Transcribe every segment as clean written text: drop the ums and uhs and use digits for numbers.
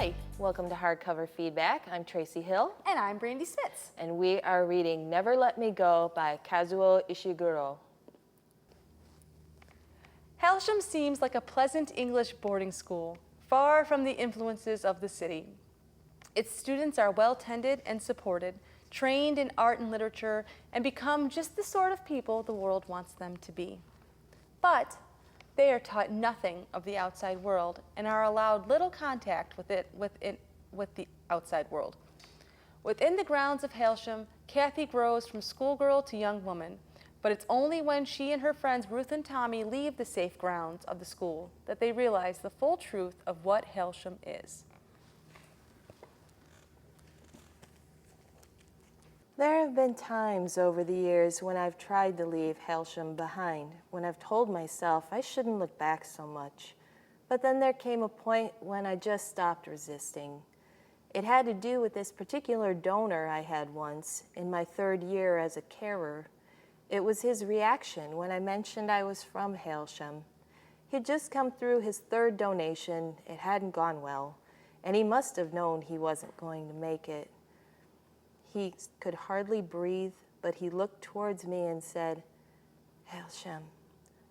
Hi, welcome to Hardcover Feedback. I'm Tracey Hill. And I'm Brandi Smits. And we are reading Never Let Me Go by Kazuo Ishguro. Hailsham seems like a pleasant English boarding school, far from the influences of the city. Its students are well-tended and supported, trained in art and literature, and become just the sort of people the world wants them to be. But they are taught nothing of the outside world and are allowed little contact with the outside world. Within the grounds of Hailsham, Kathy grows from schoolgirl to young woman, but it's only when she and her friends Ruth and Tommy leave the safe grounds of the school that they realize the full truth of what Hailsham is. There have been times over the years when I've tried to leave Hailsham behind, when I've told myself I shouldn't look back so much. But then there came a point when I just stopped resisting. It had to do with this particular donor I had once in my 3rd year as a carer. It was his reaction when I mentioned I was from Hailsham. He'd just come through his 3rd donation, it hadn't gone well, and he must have known he wasn't going to make it. He could hardly breathe, but he looked towards me and said, "Hailsham,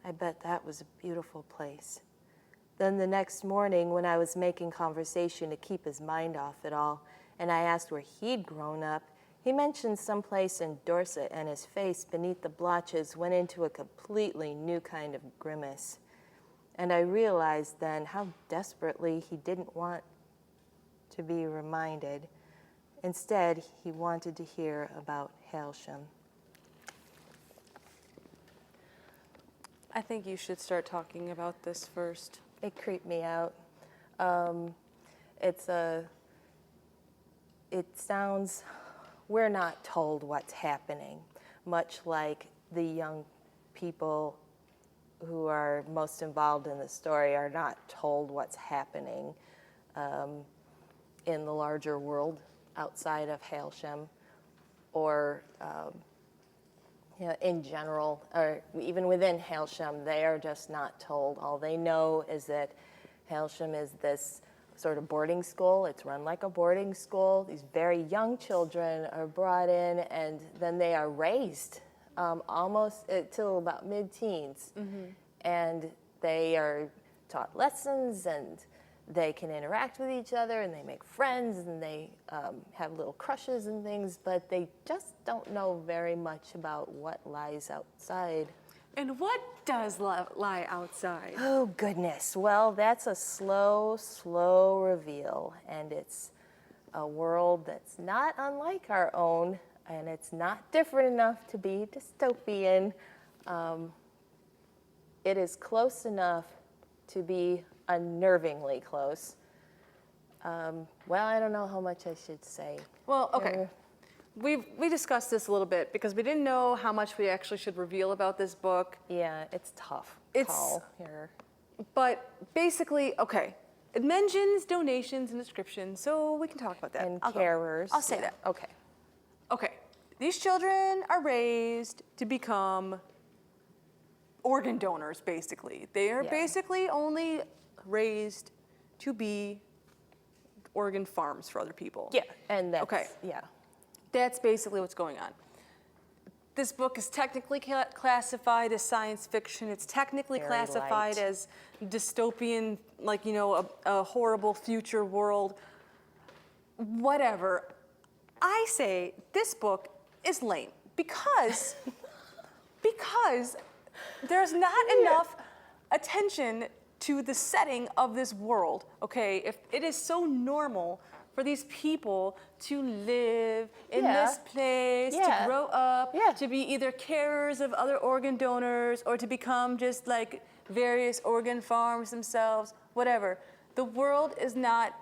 I bet that was a beautiful place." Then the next morning, when I was making conversation to keep his mind off it all, and I asked where he'd grown up, he mentioned someplace in Dorset, and his face beneath the blotches went into a completely new kind of grimace. And I realized then how desperately he didn't want to be reminded. Instead, he wanted to hear about Hailsham. I think you should start talking about this first. It creeped me out. It sounds, we're not told what's happening, much like the young people who are most involved in the story are not told what's happening in the larger world outside of Hailsham, or in general, or even within Hailsham, they are just not told. All they know is that Hailsham is this sort of boarding school. It's run like a boarding school. These very young children are brought in, and then they are raised almost till about mid-teens. Mm-hmm. And they are taught lessons, and they can interact with each other, and they make friends, and they have little crushes and things, but they just don't know very much about what lies outside. And what does lie outside? Oh, goodness. Well, that's a slow, slow reveal, and it's a world that's not unlike our own, and it's not different enough to be dystopian. It is close enough to be unnervingly close. Well, I don't know how much I should say. Well, okay. We discussed this a little bit because we didn't know how much we actually should reveal about this book. Yeah, it's tough. Call here. But basically, okay, it mentions donations and descriptions, so we can talk about that. And carers. I'll say that. Okay. Okay. These children are raised to become organ donors, basically. They are basically only raised to be organ farms for other people. Yeah, and that's, That's basically what's going on. This book is technically classified as science fiction. It's technically Very classified light. as dystopian, like, a horrible future world. Whatever. I say this book is lame because there's not enough attention to the setting of this world, okay? If it is so normal for these people to live in this place, to grow up, to be either carers of other organ donors, or to become just like various organ farms themselves, whatever. The world is not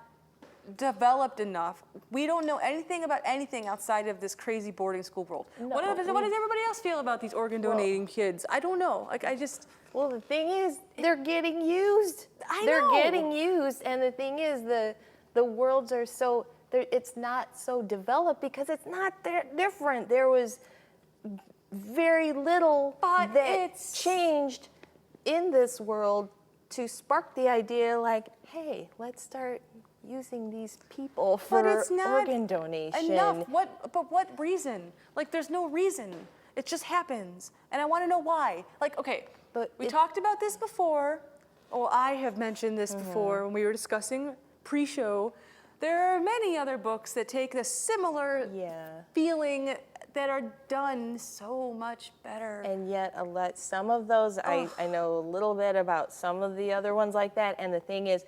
developed enough. We don't know anything about anything outside of this crazy boarding school world. No, what does everybody else feel about these organ donating kids? I don't know. Like, Well, the thing is, they're getting used. They're getting used, and the thing is, the worlds are so, it's not so developed because it's not different. There was very little that changed in this world to spark the idea, like, hey, let's start using these people But for it's not organ donation. enough. But what reason? Like, there's no reason. It just happens. And I want to know why. Like, okay, But we talked about this before. Or I have mentioned this before when we were discussing pre-show. There are many other books that take the similar feeling that are done so much better. And yet, some of those, I know a little bit about some of the other ones like that. And the thing is,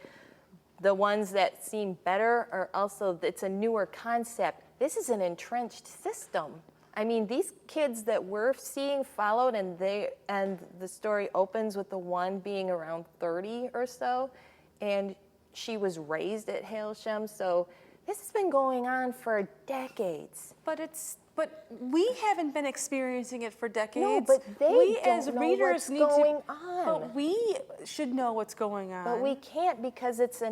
the ones that seem better are also, it's a newer concept. This is an entrenched system. I mean, these kids that we're seeing followed, and the story opens with the one being around 30 or so, and she was raised at Hailsham, so this has been going on for decades. But we haven't been experiencing it for decades. No, but we as don't know readers what's going on. But we should know what's going on. But we can't because it's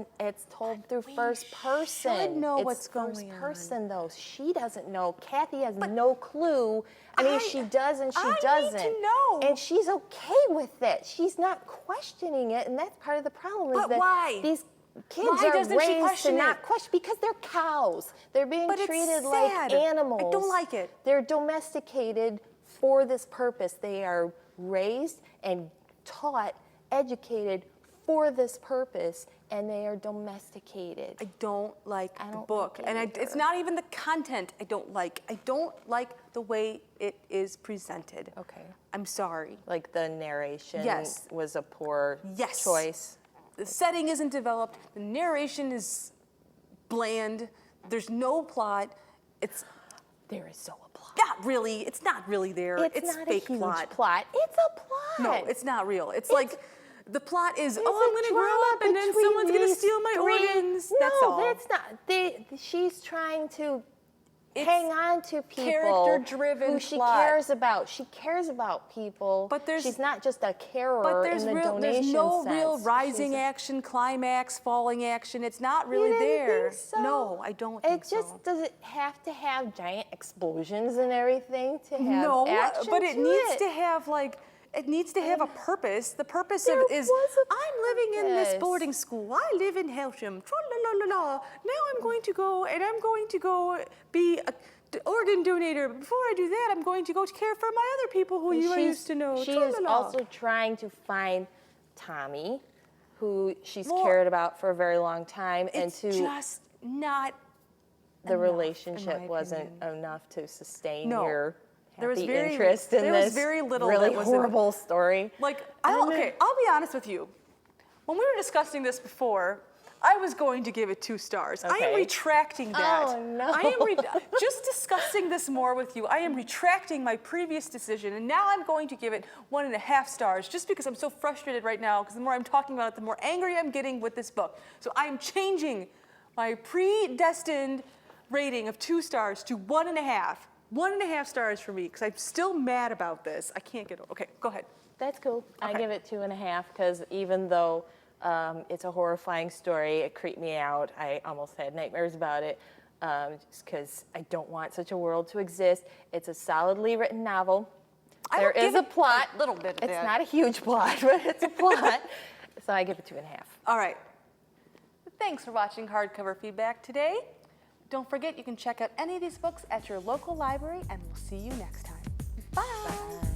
told through first person. We should know it's what's going first on. person though. She doesn't know. Kathy has no clue. I mean, she does and she doesn't. I need to know. And she's okay with it. She's not questioning it, and that's part of the problem. Is But that why? These kids Why are doesn't she raised to question not it? question because they're cows. They're being But it's treated sad. like animals. I don't like it. They're domesticated for this purpose. They are raised and taught, educated for this purpose, and they are domesticated. I don't like the book. like it And it's not even the content I don't like. I don't like the way it is presented. Okay. I'm sorry. Like the narration was a poor Yes. choice. The setting isn't developed. The narration is bland. There's no plot. There is so a plot. Not really. It's not really there. It's not fake a huge plot. It's a plot. No, it's not real. It's like the plot is, There's oh, I'm a going to grow drama up and then between someone's going to these steal my three- organs. No, That's all. that's not. She's trying to It's hang on to people character-driven who she plot. cares about. She cares about people. But she's not just a carer But there's in the there's donation no sense. real rising She's action, climax, falling action. It's not really You didn't there. think so? No, I don't It think so. just does it have to have giant explosions and everything to have No, action but it to needs it? to have it needs to have a purpose. The purpose There is was a I'm living in this purpose. boarding school. I live in Hailsham. Tra-la-la-la-la. Now I'm going to go be a organ donator. But before I do that, I'm going to go care for my other people who I used to know. She is Tra-la-la. also trying to find Tommy, who she's cared about for a very long time, and It's just not the enough, relationship in my wasn't opinion. enough to sustain No. your There was happy very- interest in there was this very little really that wasn't- horrible story. Like, I'll be honest with you. When we were discussing this before, I was going to give it 2 stars. I am Okay. retracting that. Oh, no. I am just discussing this more with you. I am retracting my previous decision, and now I'm going to give it 1.5 stars, just because I'm so frustrated right now. Because the more I'm talking about it, the more angry I'm getting with this book. So I am changing my predestined rating of 2 stars to 1.5. 1.5 stars for me, because I'm still mad about this. I can't get. Okay, go ahead. That's cool. I Okay. give it 2.5 because even though it's a horrifying story, it creeped me out. I almost had nightmares about it just because I don't want such a world to exist. It's a solidly written novel. There is a plot. A little bit of It's that. not a huge plot, but it's a plot. So I give it 2.5. All right. Thanks for watching Hardcover Feedback today. Don't forget you can check out any of these books at your local library, and we'll see you next time. Bye.